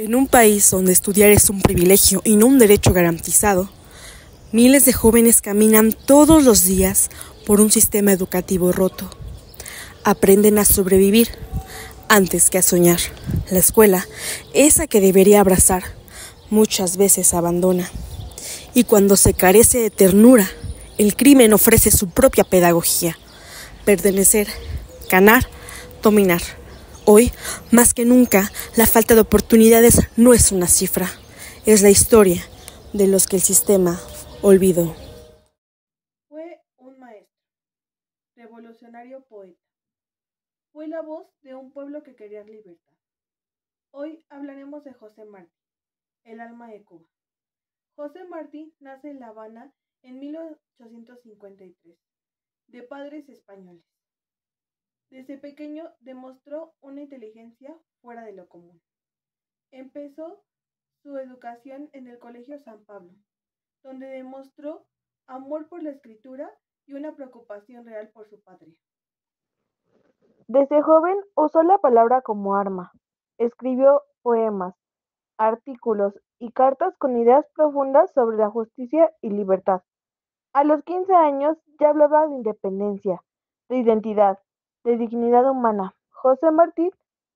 En un país donde estudiar es un privilegio y no un derecho garantizado, miles de jóvenes caminan todos los días por un sistema educativo roto. Aprenden a sobrevivir antes que a soñar. La escuela, esa que debería abrazar, muchas veces abandona. Y cuando se carece de ternura, el crimen ofrece su propia pedagogía. Pertenecer, ganar, dominar. Hoy, más que nunca, la falta de oportunidades no es una cifra, es la historia de los que el sistema olvidó. Fue un maestro, revolucionario poeta. Fue la voz de un pueblo que quería libertad. Hoy hablaremos de José Martí, el alma de Cuba. José Martí nace en La Habana en 1853, de padres españoles. Desde pequeño demostró una inteligencia fuera de lo común. Empezó su educación en el Colegio San Pablo, donde demostró amor por la escritura y una preocupación real por su patria. Desde joven usó la palabra como arma. Escribió poemas, artículos y cartas con ideas profundas sobre la justicia y libertad. A los 15 años ya hablaba de independencia, de identidad, de dignidad humana. José Martí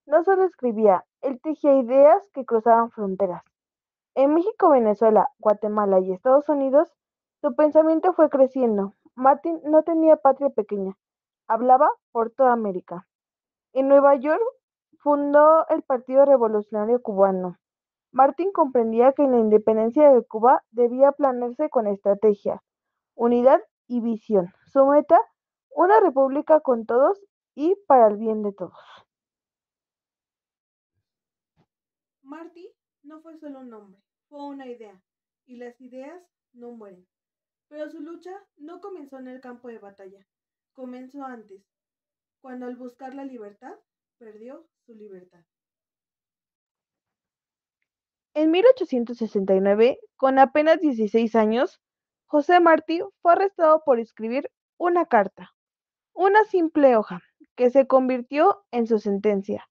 no solo escribía, él tejía ideas que cruzaban fronteras. En México, Venezuela, Guatemala y Estados Unidos, su pensamiento fue creciendo. Martín no tenía patria pequeña, hablaba por toda América. En Nueva York fundó el Partido Revolucionario Cubano. Martín comprendía que la independencia de Cuba debía planearse con estrategia, unidad y visión. Su meta, una república con todos y para el bien de todos. Martí no fue solo un nombre, fue una idea, y las ideas no mueren. Pero su lucha no comenzó en el campo de batalla, comenzó antes, cuando al buscar la libertad, perdió su libertad. En 1869, con apenas 16 años, José Martí fue arrestado por escribir una carta, una simple hoja, que se convirtió en su sentencia.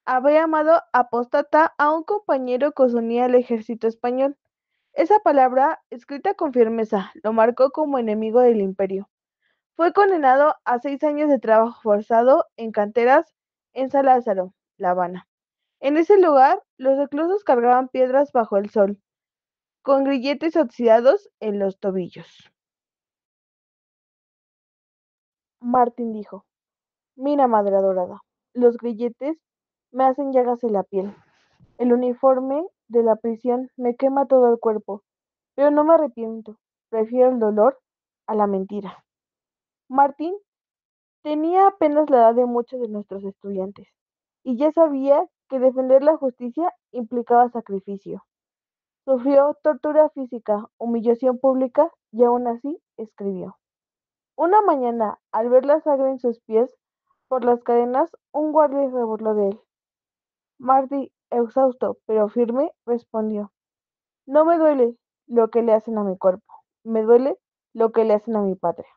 Había llamado apóstata a un compañero que se unía al ejército español. Esa palabra, escrita con firmeza, lo marcó como enemigo del imperio. Fue condenado a 6 años de trabajo forzado en canteras en San Lázaro, La Habana. En ese lugar, los reclusos cargaban piedras bajo el sol, con grilletes oxidados en los tobillos. Martín dijo: "Mira, madre adorada, los grilletes me hacen llagas en la piel. El uniforme de la prisión me quema todo el cuerpo, pero no me arrepiento. Prefiero el dolor a la mentira". Martín tenía apenas la edad de muchos de nuestros estudiantes, y ya sabía que defender la justicia implicaba sacrificio. Sufrió tortura física, humillación pública y aún así escribió. Una mañana, al ver la sangre en sus pies por las cadenas, un guardia se burló de él. Martí, exhausto pero firme, respondió: "No me duele lo que le hacen a mi cuerpo, me duele lo que le hacen a mi patria".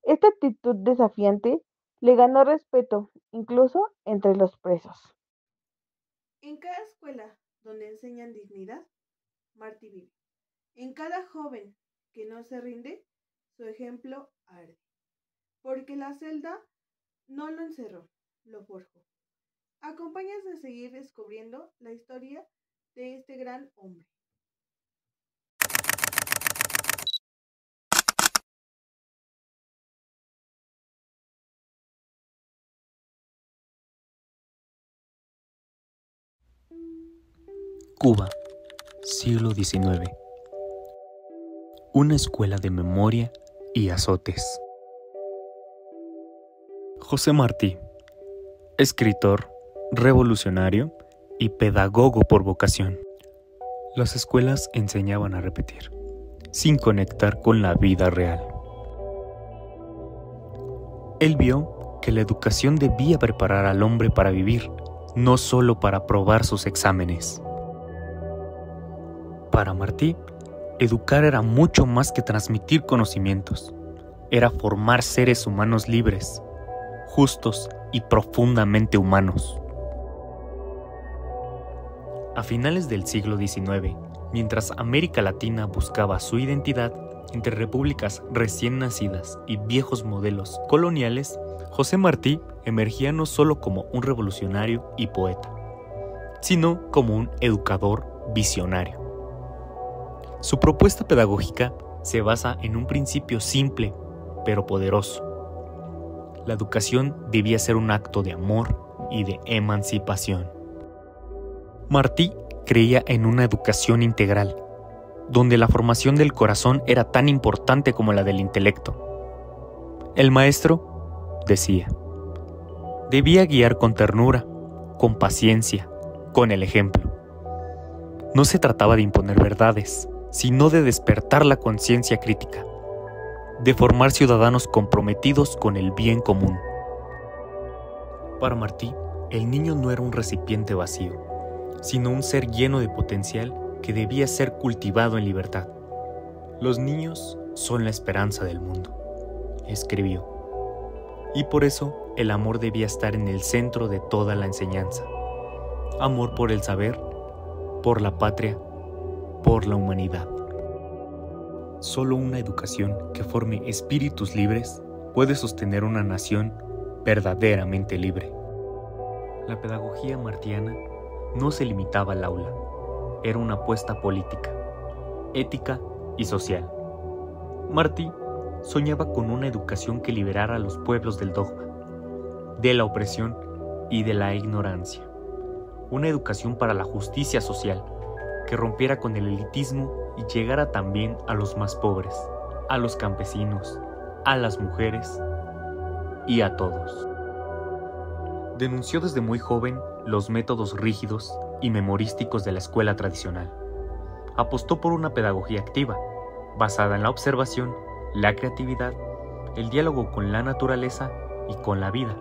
Esta actitud desafiante le ganó respeto, incluso entre los presos. En cada escuela donde enseñan dignidad, Martí vive. En cada joven que no se rinde, su ejemplo arde. Porque la celda no lo encerró, lo forjó. Acompáñanos a seguir descubriendo la historia de este gran hombre. Cuba, siglo XIX. Una escuela de memoria y azotes. José Martí, escritor, revolucionario y pedagogo por vocación. Las escuelas enseñaban a repetir, sin conectar con la vida real. Él vio que la educación debía preparar al hombre para vivir, no solo para aprobar sus exámenes. Para Martí, educar era mucho más que transmitir conocimientos. Era formar seres humanos libres, justos y profundamente humanos. A finales del siglo XIX, mientras América Latina buscaba su identidad entre repúblicas recién nacidas y viejos modelos coloniales, José Martí emergía no solo como un revolucionario y poeta, sino como un educador visionario. Su propuesta pedagógica se basa en un principio simple, pero poderoso. La educación debía ser un acto de amor y de emancipación. Martí creía en una educación integral, donde la formación del corazón era tan importante como la del intelecto. El maestro, decía, debía guiar con ternura, con paciencia, con el ejemplo. No se trataba de imponer verdades, sino de despertar la conciencia crítica, de formar ciudadanos comprometidos con el bien común. Para Martí, el niño no era un recipiente vacío, sino un ser lleno de potencial que debía ser cultivado en libertad. Los niños son la esperanza del mundo, escribió, y por eso el amor debía estar en el centro de toda la enseñanza. Amor por el saber, por la patria, por la humanidad. Solo una educación que forme espíritus libres puede sostener una nación verdaderamente libre. La pedagogía martiana no se limitaba al aula, era una apuesta política, ética y social. Martí soñaba con una educación que liberara a los pueblos del dogma, de la opresión y de la ignorancia. Una educación para la justicia social, que rompiera con el elitismo y llegara también a los más pobres, a los campesinos, a las mujeres y a todos. Denunció desde muy joven los métodos rígidos y memorísticos de la escuela tradicional. Apostó por una pedagogía activa, basada en la observación, la creatividad, el diálogo con la naturaleza y con la vida.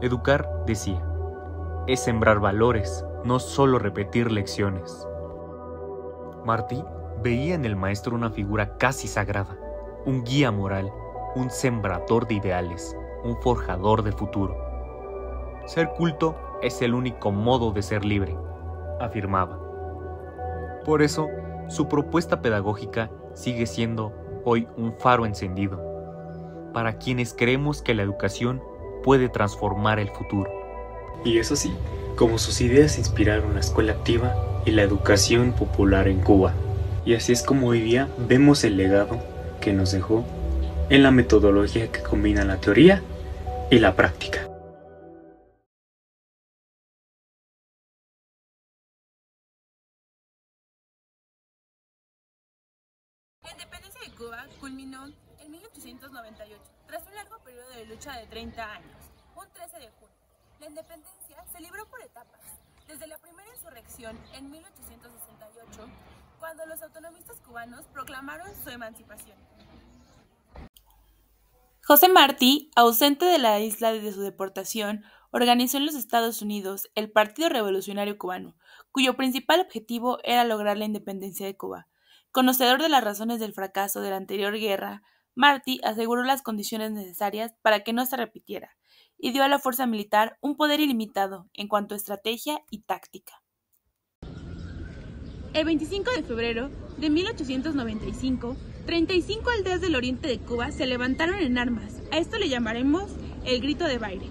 Educar, decía, es sembrar valores, no solo repetir lecciones. Martí veía en el maestro una figura casi sagrada, un guía moral, un sembrador de ideales, un forjador de futuro. Ser culto es el único modo de ser libre, afirmaba. Por eso, su propuesta pedagógica sigue siendo hoy un faro encendido, para quienes creemos que la educación puede transformar el futuro. Y eso sí, como sus ideas inspiraron la escuela activa y la educación popular en Cuba. Y así es como hoy día vemos el legado que nos dejó en la metodología que combina la teoría y la práctica. La independencia de Cuba culminó en 1898, tras un largo periodo de lucha de 30 años, un 13 de junio. La independencia se libró por etapas, desde la primera insurrección en 1868, cuando los autonomistas cubanos proclamaron su emancipación. José Martí, ausente de la isla desde su deportación, organizó en los Estados Unidos el Partido Revolucionario Cubano, cuyo principal objetivo era lograr la independencia de Cuba. Conocedor de las razones del fracaso de la anterior guerra, Martí aseguró las condiciones necesarias para que no se repitiera, y dio a la fuerza militar un poder ilimitado en cuanto a estrategia y táctica. El 25 de febrero de 1895, 35 aldeas del oriente de Cuba se levantaron en armas. A esto le llamaremos el Grito de Baile.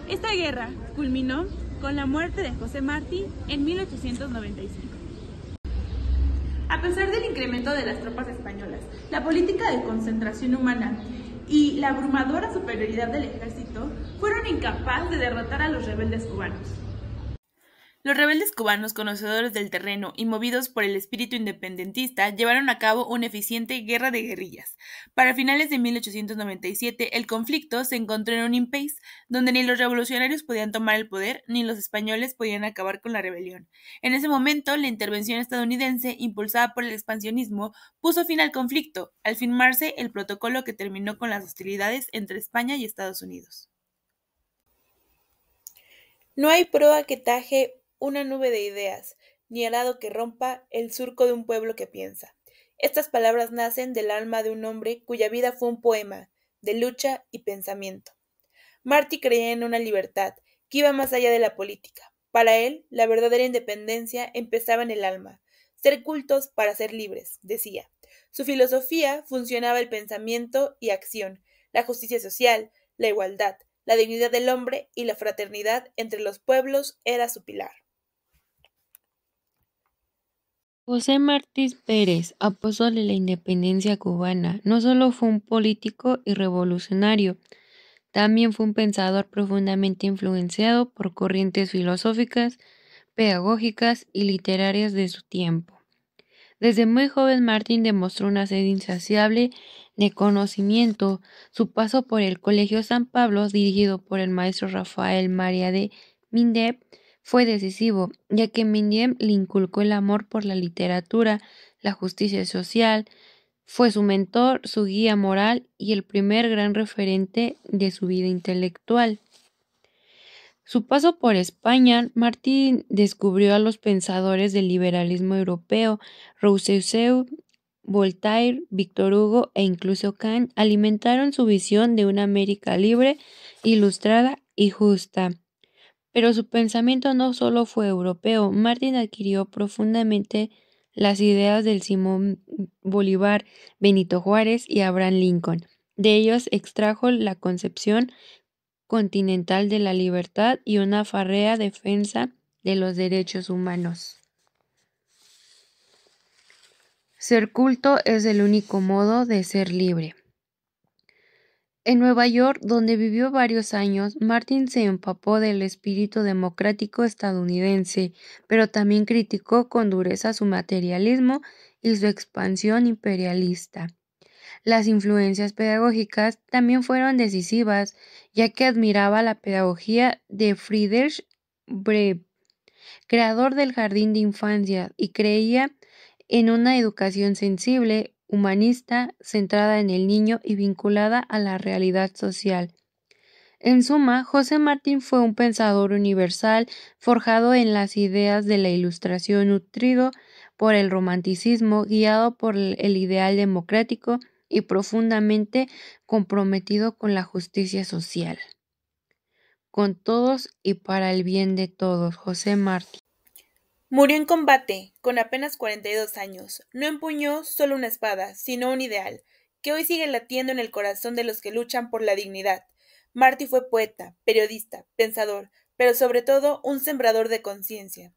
Esta guerra culminó con la muerte de José Martí en 1895. A pesar del incremento de las tropas españolas, la política de concentración humana y la abrumadora superioridad del ejército fueron incapaces de derrotar a los rebeldes cubanos. Los rebeldes cubanos, conocedores del terreno y movidos por el espíritu independentista, llevaron a cabo una eficiente guerra de guerrillas. Para finales de 1897, el conflicto se encontró en un impasse donde ni los revolucionarios podían tomar el poder ni los españoles podían acabar con la rebelión. En ese momento, la intervención estadounidense, impulsada por el expansionismo, puso fin al conflicto, al firmarse el protocolo que terminó con las hostilidades entre España y Estados Unidos. No hay proa que taje una nube de ideas, ni arado que rompa el surco de un pueblo que piensa. Estas palabras nacen del alma de un hombre cuya vida fue un poema, de lucha y pensamiento. Martí creía en una libertad que iba más allá de la política. Para él, la verdadera independencia empezaba en el alma. Ser cultos para ser libres, decía. Su filosofía funcionaba el pensamiento y acción, la justicia social, la igualdad, la dignidad del hombre y la fraternidad entre los pueblos era su pilar. José Martí Pérez, apóstol de la independencia cubana, no solo fue un político y revolucionario, también fue un pensador profundamente influenciado por corrientes filosóficas, pedagógicas y literarias de su tiempo. Desde muy joven Martín demostró una sed insaciable de conocimiento. Su paso por el Colegio San Pablo, dirigido por el maestro Rafael María de Mindeb, fue decisivo, ya que Mindeb le inculcó el amor por la literatura, la justicia social, fue su mentor, su guía moral y el primer gran referente de su vida intelectual. Su paso por España, Martí descubrió a los pensadores del liberalismo europeo, Rousseau, Voltaire, Víctor Hugo e incluso Kant alimentaron su visión de una América libre, ilustrada y justa. Pero su pensamiento no solo fue europeo, Martín adquirió profundamente las ideas del Simón Bolívar, Benito Juárez y Abraham Lincoln. De ellos extrajo la concepción continental de la libertad y una férrea defensa de los derechos humanos. Ser culto es el único modo de ser libre. En Nueva York, donde vivió varios años, Martin se empapó del espíritu democrático estadounidense, pero también criticó con dureza su materialismo y su expansión imperialista. Las influencias pedagógicas también fueron decisivas, ya que admiraba la pedagogía de Friedrich Breb, creador del jardín de infancia, y creía en una educación sensible, humanista, centrada en el niño y vinculada a la realidad social. En suma, José Martín fue un pensador universal, forjado en las ideas de la Ilustración, nutrido por el romanticismo, guiado por el ideal democrático y profundamente comprometido con la justicia social. Con todos y para el bien de todos, José Martí. Murió en combate, con apenas 42 años. No empuñó solo una espada, sino un ideal, que hoy sigue latiendo en el corazón de los que luchan por la dignidad. Martí fue poeta, periodista, pensador, pero sobre todo un sembrador de conciencia.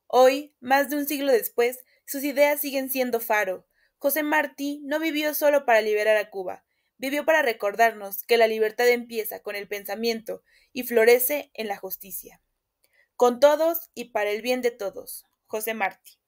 Hoy, más de un siglo después, sus ideas siguen siendo faro. José Martí no vivió solo para liberar a Cuba, vivió para recordarnos que la libertad empieza con el pensamiento y florece en la justicia. Con todos y para el bien de todos. José Martí.